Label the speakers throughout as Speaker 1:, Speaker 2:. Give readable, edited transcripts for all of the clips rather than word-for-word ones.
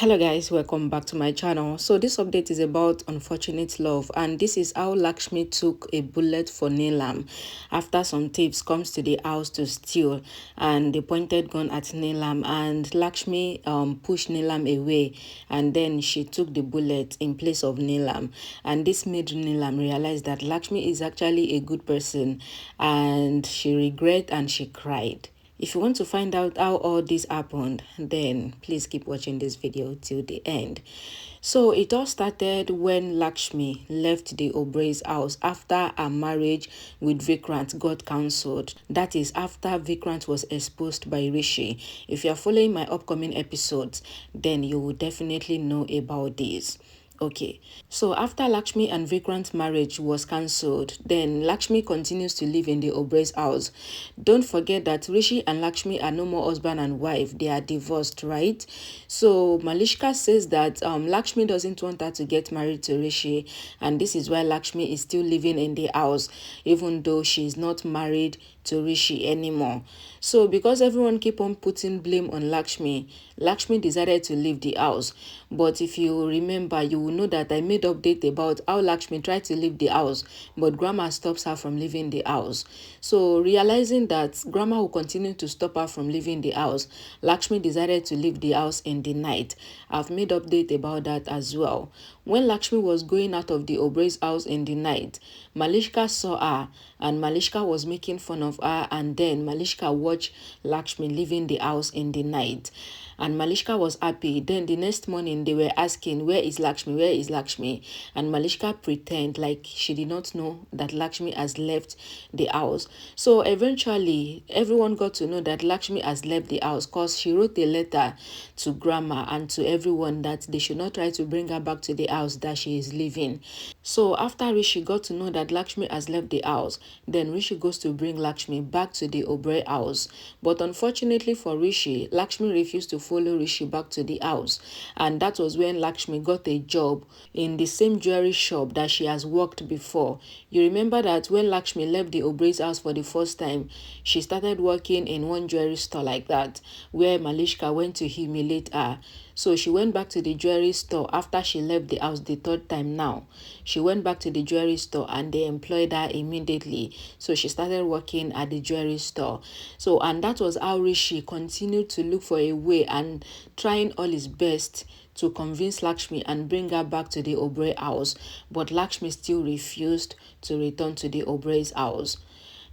Speaker 1: Hello guys, welcome back to my channel. So this update is about unfortunate love, and this is how Lakshmi took a bullet for Neelam after some thieves comes to the house to steal, and they pointed gun at Neelam, and Lakshmi pushed Neelam away, and then she took the bullet in place of Neelam, and this made Neelam realize that Lakshmi is actually a good person, and she regret and she cried. If you want to find out how all this happened, then please keep watching this video till the end. So it all started when Lakshmi left the Oberai's house after her marriage with Vikrant got cancelled. That is after Vikrant was exposed by Rishi. If you are following my upcoming episodes, then you will definitely know about this. Okay, so after Lakshmi and Vikrant's marriage was cancelled, then Lakshmi continues to live in the Oberai's house. Don't forget that Rishi and Lakshmi are no more husband and wife. They are divorced, right? So Malishka says that Lakshmi doesn't want her to get married to Rishi, and this is why Lakshmi is still living in the house, even though she is not married to Rishi anymore. So because everyone keep on putting blame on Lakshmi, Lakshmi decided to leave the house. But if you remember, you will know that I made update about how Lakshmi tried to leave the house, but grandma stops her from leaving the house. So realizing that grandma will continue to stop her from leaving the house, Lakshmi decided to leave the house in the night. I've made update about that as well. When Lakshmi was going out of the Oberai's house in the night, Malishka saw her, and Malishka was making fun of her, and then Malishka watched Lakshmi leaving the house in the night. And Malishka was happy. Then the next morning, they were asking, where is Lakshmi? Where is Lakshmi? And Malishka pretend like she did not know that Lakshmi has left the house. So eventually, everyone got to know that Lakshmi has left the house because she wrote a letter to grandma and to everyone that they should not try to bring her back to the house that she is living. So after Rishi got to know that Lakshmi has left the house, then Rishi goes to bring Lakshmi back to the Oberoi house. But unfortunately for Rishi, Lakshmi refused to follow Rishi back to the house, and that was when Lakshmi got a job in the same jewelry shop that she has worked before. You remember that when Lakshmi left the Oberai's house for the first time, she started working in one jewelry store like that, where Malishka went to humiliate her. So she went back to the jewelry store after she left the house the third time now. She went back to the jewelry store and they employed her immediately. So she started working at the jewelry store. So, and that was how Rishi continued to look for a way and trying all his best to convince Lakshmi and bring her back to the Oberoi house. But Lakshmi still refused to return to the Oberai's house.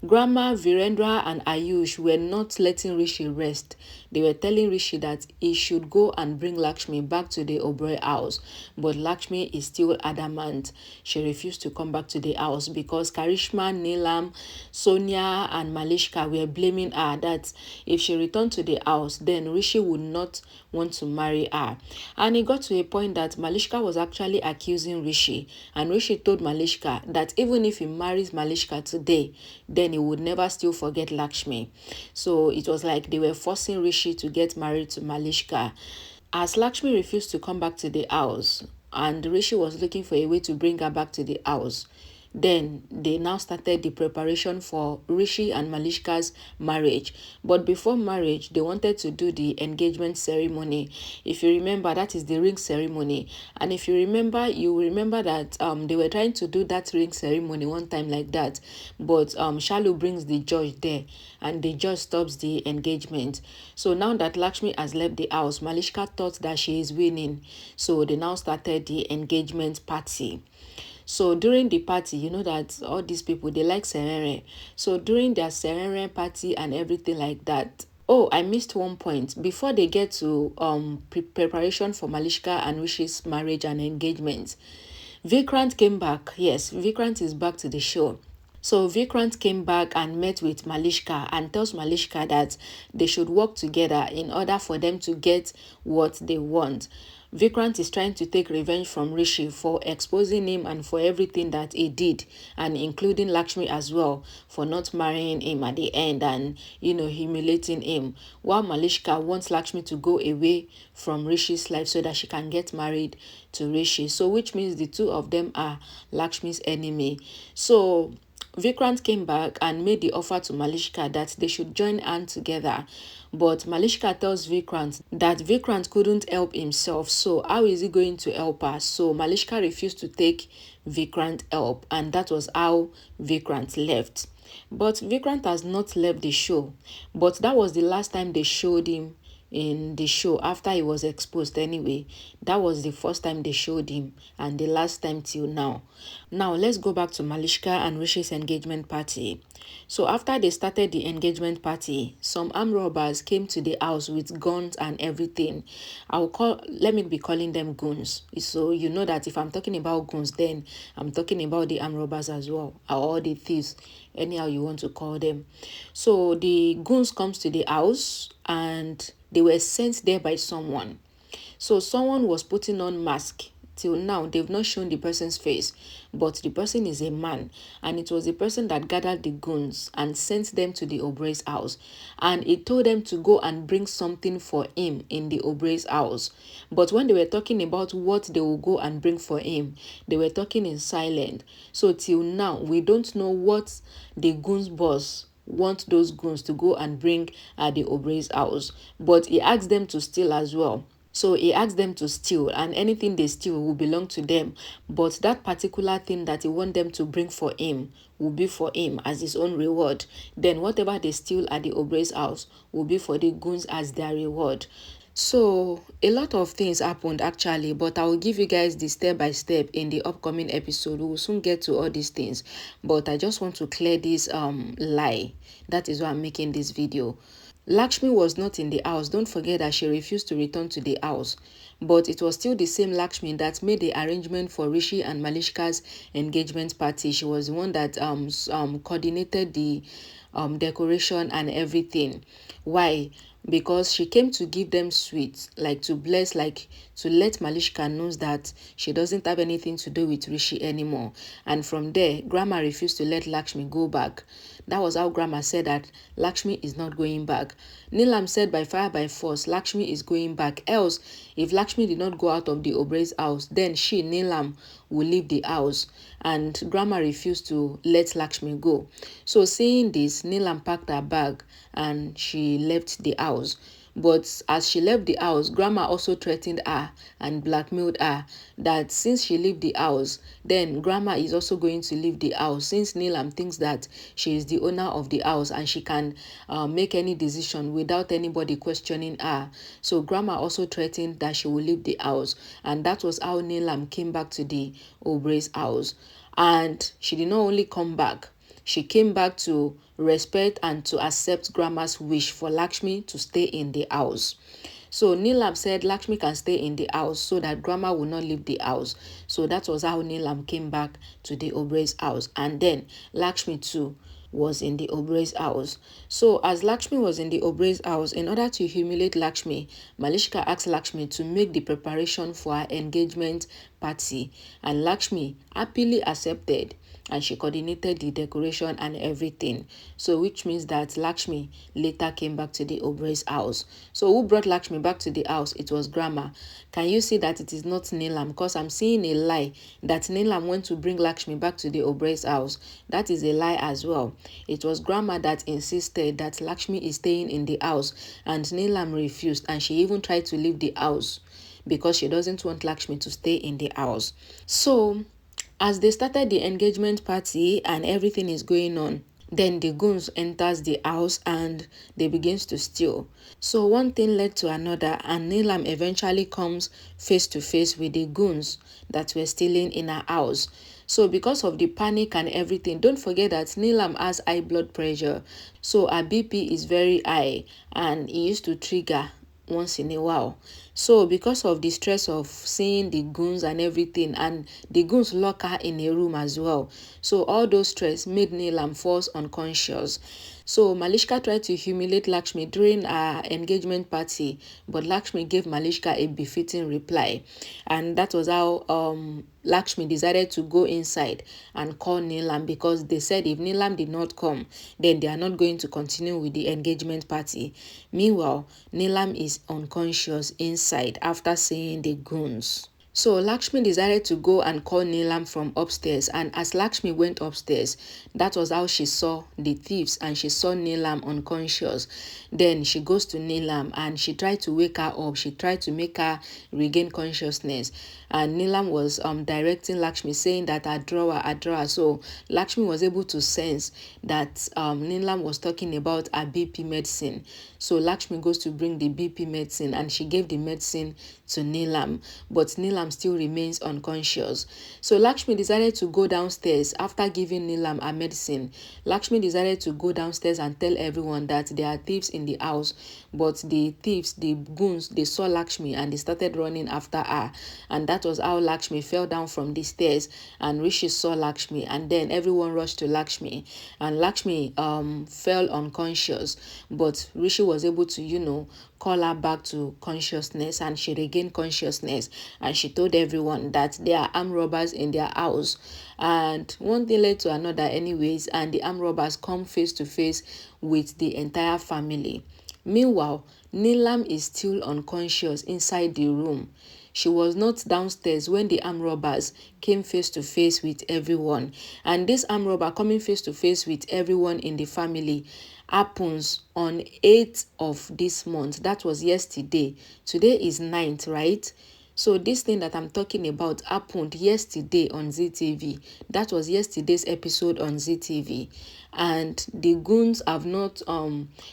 Speaker 1: Grandma, Virendra and Ayush were not letting Rishi rest. They were telling Rishi that he should go and bring Lakshmi back to the Oberoi house. But Lakshmi is still adamant. She refused to come back to the house because Karishma, Neelam, Sonia and Malishka were blaming her that if she returned to the house, then Rishi would not want to marry her. And it got to a point that Malishka was actually accusing Rishi. And Rishi told Malishka that even if he marries Malishka today, then he would never still forget Lakshmi. So it was like they were forcing Rishi to get married to Malishka. As Lakshmi refused to come back to the house, and Rishi was looking for a way to bring her back to the house, then they now started the preparation for Rishi and Malishka's marriage. But before marriage, they wanted to do the engagement ceremony. If you remember, that is the ring ceremony. And if you remember, you will remember that they were trying to do that ring ceremony one time like that. But Shalu brings the judge there, and the judge stops the engagement. So now that Lakshmi has left the house, Malishka thought that she is winning. So they now started the engagement party. So during the party, you know that all these people, they like serene. So during their serene party and everything like that. Oh, I missed one point. Before they get to preparation for Malishka and Rishi's marriage and engagement, Vikrant came back. Yes, Vikrant is back to the show. So Vikrant came back and met with Malishka and tells Malishka that they should work together in order for them to get what they want. Vikrant is trying to take revenge from Rishi for exposing him and for everything that he did, and including Lakshmi as well for not marrying him at the end and, humiliating him. While Malishka wants Lakshmi to go away from Rishi's life so that she can get married to Rishi. So which means the two of them are Lakshmi's enemy. So Vikrant came back and made the offer to Malishka that they should join hands together. But Malishka tells Vikrant that Vikrant couldn't help himself, so how is he going to help her? So Malishka refused to take Vikrant help, and that was how Vikrant left. But Vikrant has not left the show. But that was the last time they showed him in the show after he was exposed anyway. That was the first time they showed him and the last time till now. Now let's go back to Malishka and Rishi's engagement party. So after they started the engagement party, some armed robbers came to the house with guns and everything. Let me be calling them goons. So you know that if I'm talking about goons, then I'm talking about the armed robbers as well, or the thieves, anyhow you want to call them. So the goons comes to the house and they were sent there by someone. So someone was putting on mask. Till now, they've not shown the person's face, but the person is a man, and it was the person that gathered the goons and sent them to the Obrey's house, and he told them to go and bring something for him in the Obrey's house. But when they were talking about what they will go and bring for him, they were talking in silent. So till now, we don't know what the goons boss want those goons to go and bring at the Obrey's house, but he asked them to steal as well. So he asked them to steal, and anything they steal will belong to them. But that particular thing that he want them to bring for him will be for him as his own reward. Then whatever they steal at the Obrey's house will be for the goons as their reward. So a lot of things happened actually, but I will give you guys the step by step in the upcoming episode. We will soon get to all these things, but I just want to clear this lie. That is why I'm making this video. Lakshmi was not in the house. Don't forget that she refused to return to the house. But it was still the same Lakshmi that made the arrangement for Rishi and Malishka's engagement party. She was the one that coordinated the decoration and everything. Why? Because she came to give them sweets, like to bless, like to let Malishka knows that she doesn't have anything to do with Rishi anymore. And from there, Grandma refused to let Lakshmi go back. That was how Grandma said that Lakshmi is not going back. Neelam said by fire by force, Lakshmi is going back. Else, if Lakshmi did not go out of the Obrey's house, then she, Neelam, will leave the house. And Grandma refused to let Lakshmi go. So seeing this, Neelam packed her bag and she left the house. But as she left the house, Grandma also threatened her and blackmailed her that since she left the house, then Grandma is also going to leave the house, since Neelam thinks that she is the owner of the house and she can make any decision without anybody questioning her. So Grandma also threatened that she will leave the house, and that was how Neelam came back to the Obrey's house. And she did not only come back, she came back to respect and to accept Grandma's wish for Lakshmi to stay in the house. So Neelam said Lakshmi can stay in the house so that Grandma will not leave the house. So that was how Neelam came back to the Obrey's house. And then Lakshmi too was in the Obrey's house. So as Lakshmi was in the Obrey's house, in order to humiliate Lakshmi, Malishka asked Lakshmi to make the preparation for her engagement party. And Lakshmi happily accepted, and she coordinated the decoration and everything. So which means that Lakshmi later came back to the Obrey's house. So who brought Lakshmi back to the house? It was Grandma. Can you see that it is not Neelam? Because I'm seeing a lie that Neelam went to bring Lakshmi back to the Obrey's house. That is a lie as well. It was Grandma that insisted that Lakshmi is staying in the house, and Neelam refused, and she even tried to leave the house because she doesn't want Lakshmi to stay in the house. So as they started the engagement party and everything is going on, then the goons enters the house and they begins to steal. So one thing led to another, and Neelam eventually comes face to face with the goons that were stealing in her house. So because of the panic and everything, don't forget that Neelam has high blood pressure. So her BP is very high and it used to trigger once in a while. So because of the stress of seeing the goons and everything, and the goons lock her in a room as well, so all those stress made Neelam fall unconscious. So Malishka tried to humiliate Lakshmi during her engagement party, but Lakshmi gave Malishka a befitting reply, and that was how Lakshmi decided to go inside and call Neelam, because they said if Neelam did not come, then they are not going to continue with the engagement party. Meanwhile, Neelam is unconscious inside after seeing the goons. So Lakshmi decided to go and call Neelam from upstairs, and as Lakshmi went upstairs, that was how she saw the thieves, and she saw Neelam unconscious. Then she goes to Neelam and she tried to wake her up. She tried to make her regain consciousness, and Neelam was directing Lakshmi, saying that a drawer. So Lakshmi was able to sense that Neelam was talking about a BP medicine. So Lakshmi goes to bring the BP medicine, and she gave the medicine to Neelam, but Neelam still remains unconscious. So Lakshmi decided to go downstairs after giving Neelam a medicine. Lakshmi decided to go downstairs and tell everyone that there are thieves in the house, but the thieves, the goons, they saw Lakshmi and they started running after her, and that was how Lakshmi fell down from the stairs, and Rishi saw Lakshmi, and then everyone rushed to Lakshmi, and Lakshmi fell unconscious, but Rishi was able to call her back to consciousness, and she regained consciousness, and she told everyone that there are armed robbers in their house. And one thing led to another anyways, and the armed robbers come face to face with the entire family. Meanwhile, Neelam is still unconscious inside the room. She was not downstairs when the armed robbers came face to face with everyone. And this armed robber coming face to face with everyone in the family happens on 8th of this month. That was yesterday. Today is 9th, right? So this thing that I'm talking about happened yesterday on ZTV. That was yesterday's episode on ZTV. And the goons have not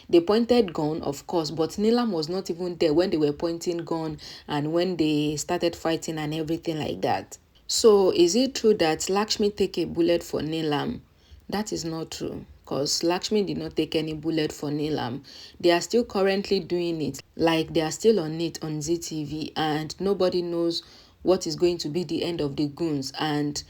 Speaker 1: they pointed gun, of course, but Neelam was not even there when they were pointing gun and when they started fighting and everything like that. So is it true that Lakshmi take a bullet for Neelam? That is not true, because Lakshmi did not take any bullet for Neelam. They are still currently doing it, like they are still on it on ZTV, and nobody knows what is going to be the end of the goons and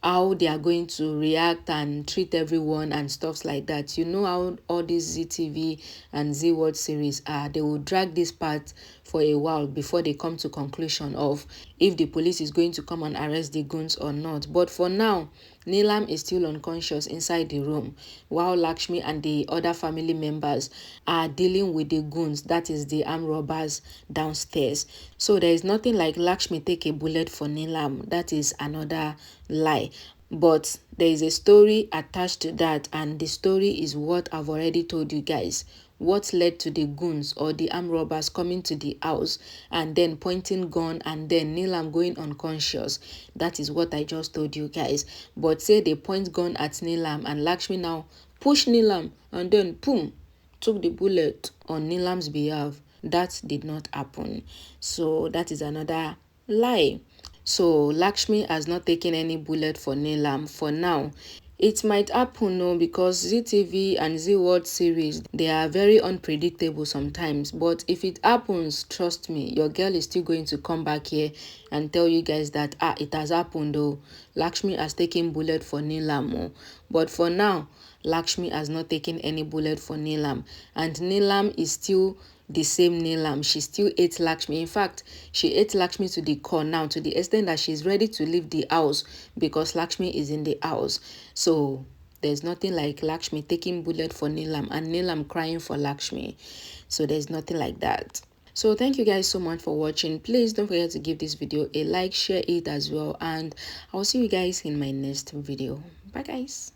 Speaker 1: how they are going to react and treat everyone and stuff like that. You know how all these ZTV and Z World series are. They will drag this part for a while before they come to conclusion of if the police is going to come and arrest the goons or not. But for now, Neelam is still unconscious inside the room, while Lakshmi and the other family members are dealing with the goons, that is the armed robbers downstairs. So there is nothing like Lakshmi take a bullet for Neelam. That is another lie. But there is a story attached to that, and the story is what I've already told you guys. What led to the goons or the armed robbers coming to the house and then pointing gun and then Neelam going unconscious. That is what I just told you guys. But say they point gun at Neelam and Lakshmi now push Neelam and then boom, took the bullet on Neelam's behalf. That did not happen. So that is another lie. So Lakshmi has not taken any bullet for Neelam for now. It might happen, no, because ZTV and Z World series, they are very unpredictable sometimes. But if it happens, trust me, your girl is still going to come back here and tell you guys that it has happened though. Lakshmi has taken bullet for Neelam. But for now, Lakshmi has not taken any bullet for Neelam. And Neelam is still the same Neelam. She still ate Lakshmi. In fact, she ate Lakshmi to the core now, to the extent that she's ready to leave the house because Lakshmi is in the house. So there's nothing like Lakshmi taking bullet for Neelam and Neelam crying for Lakshmi. So there's nothing like that. So thank you guys so much for watching. Please don't forget to give this video a like, share it as well, and I'll see you guys in my next video. Bye guys.